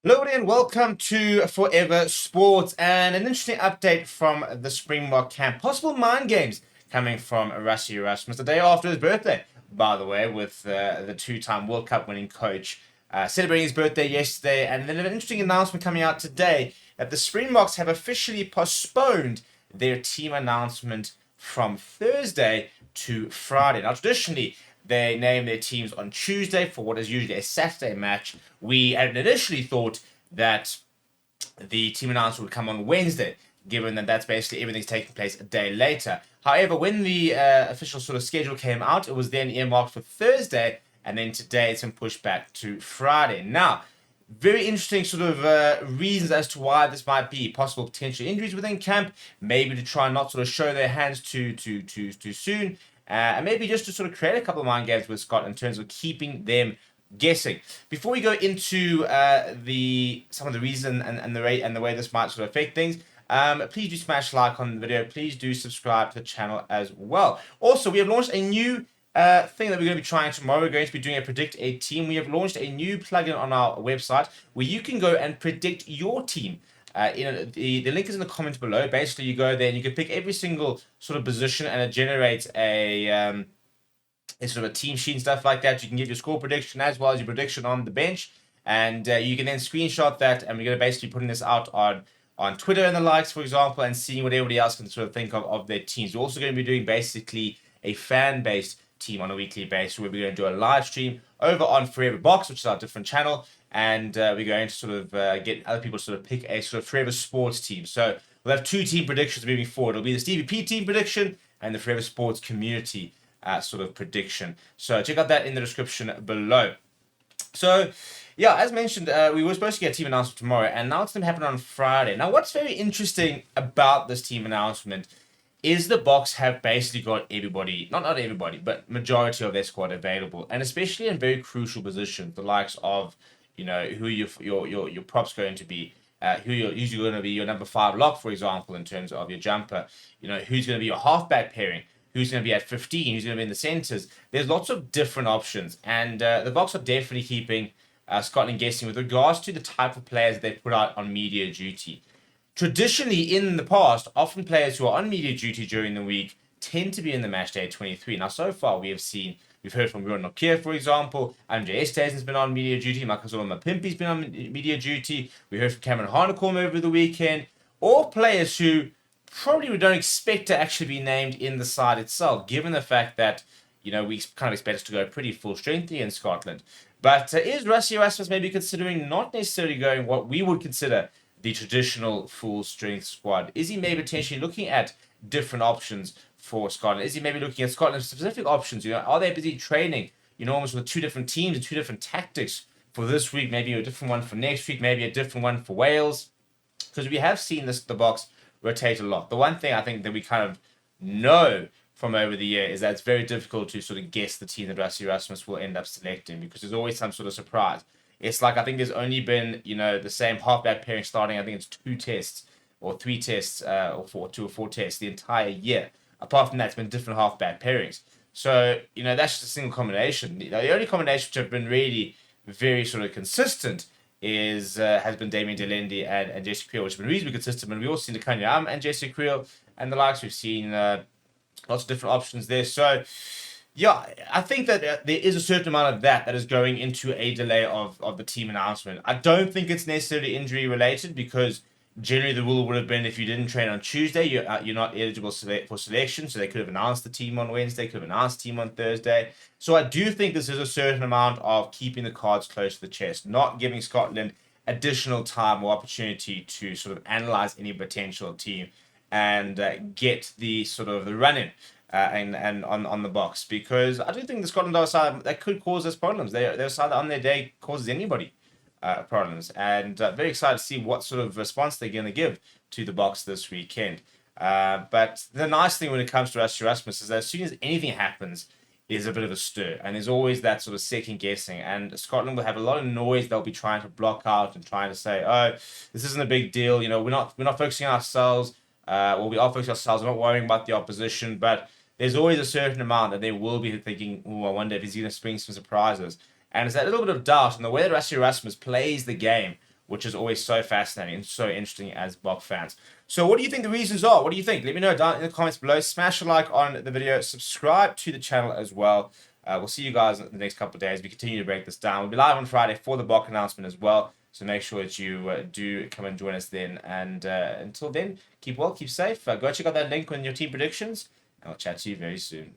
Hello and welcome to Forever Sports and an interesting update from the Springbok camp. Possible mind games coming from Rassie Erasmus the day after his birthday, by the way, with the two-time World Cup winning coach celebrating his birthday yesterday. And then an interesting announcement coming out today that the Springboks have officially postponed their team announcement from Thursday to Friday. Now, traditionally, they name their teams on Tuesday for what is usually a Saturday match. We had initially thought that the team announcement would come on Wednesday, given that that's basically everything's taking place a day later. However, when the official sort of schedule came out, it was then earmarked for Thursday, and then today it's been pushed back to Friday. Now, very interesting sort of reasons as to why this might be possible potential injuries within camp, maybe to try and not sort of show their hands too soon, and maybe just to sort of create a couple of mind games with Scott in terms of keeping them guessing. Before we go into the some of the reason and the rate and the way this might sort of affect things, please do smash like on the video. Please do subscribe to the channel as well. Also, we have launched a new thing that we're going to be trying tomorrow. We're going to be doing a predict a team. We have launched a new plugin on our website where you can go and predict your team. The link is in the comments below. Basically, you go there and you can pick every single sort of position, and it generates a sort of a team sheet and stuff like that. You can give your score prediction as well as your prediction on the bench, and you can then screenshot that. And we're going to basically putting this out on Twitter and the likes, for example, and seeing what everybody else can sort of think of their teams. We're also going to be doing basically a fan-based team on a weekly basis where we're going to do a live stream over on Forever Box, which is our different channel, and we're going to sort of get other people to sort of pick a sort of Forever Sports team. So we'll have two team predictions moving forward. It'll be the Stevie P team prediction and the Forever Sports community sort of prediction. So check out that in the description below. So, yeah, as mentioned, we were supposed to get a team announcement tomorrow, and now it's going to happen on Friday. Now, what's very interesting about this team announcement is the Box have basically got everybody, not everybody, but majority of their squad available, and especially in very crucial positions, the likes of, who your props going to be, who's going to be your number 5 lock, for example, in terms of your jumper, who's going to be your halfback pairing, who's going to be at 15, who's going to be in the centres. There's lots of different options, and the Box are definitely keeping Scotland guessing with regards to the type of players that they put out on media duty. Traditionally, in the past, often players who are on media duty during the week tend to be in the match day 23. Now, so far, we've heard from Ron Nokia, for example. Andre Esterhuizen's been on media duty. Makazolo Mapimpi's been on media duty. We heard from Cameron Harnakorn over the weekend. All players who probably we don't expect to actually be named in the side itself, given the fact that, we kind of expect us to go pretty full strength in Scotland. But is Rassie Erasmus maybe considering not necessarily going what we would consider the traditional full strength squad? Is he maybe potentially looking at different options for Scotland? Is he maybe looking at Scotland specific options? Are they busy training, almost with two different teams and two different tactics for this week, maybe a different one for next week, maybe a different one for Wales? Because we have seen the Box rotate a lot. The one thing I think that we kind of know from over the year is that it's very difficult to sort of guess the team that Rassie Erasmus will end up selecting, because there's always some sort of surprise. It's like I think there's only been the same halfback pairing starting. I think it's 2 tests or 3 tests or 2 or 4 tests the entire year. Apart from that, it's been different halfback pairings. So that's just a single combination. The only combinations which have been really very sort of consistent has been Damien Delendi and Jesse Creel, which has been reasonably consistent. And we've also seen the Kanyam and Jesse Creel and the likes. We've seen lots of different options there. So, yeah, I think that there is a certain amount of that is going into a delay of the team announcement. I don't think it's necessarily injury related, because generally the rule would have been if you didn't train on Tuesday, you're not eligible for selection. So they could have announced the team on Wednesday, could have announced the team on Thursday. So I do think this is a certain amount of keeping the cards close to the chest, not giving Scotland additional time or opportunity to sort of analyze any potential team and get the sort of the run-in and on the Box, because I do think the Scotland are a side that could cause us problems. They're a side that on their day causes anybody problems, and very excited to see what sort of response they're going to give to the Box this weekend. But the nice thing when it comes to Rassie Erasmus is that as soon as anything happens, there's a bit of a stir, and there's always that sort of second guessing. And Scotland will have a lot of noise they'll be trying to block out and trying to say, "Oh, this isn't a big deal. We're not focusing on ourselves. Well, we are focusing on ourselves. We're not worrying about the opposition." But there's always a certain amount that they will be thinking, "Oh, I wonder if he's going to spring some surprises." And it's that little bit of doubt, and the way that Rassie Erasmus plays the game which is always so fascinating and so interesting as Bok fans. So what do you think the reasons are? What do you think? Let me know down in the comments below. Smash a like on the video. Subscribe to the channel as well. We'll see you guys in the next couple of days. We continue to break this down. We'll be live on Friday for the Bok announcement as well. So make sure that you do come and join us then. And until then, keep well, keep safe. Go check out that link on your team predictions. And I'll chat to you very soon.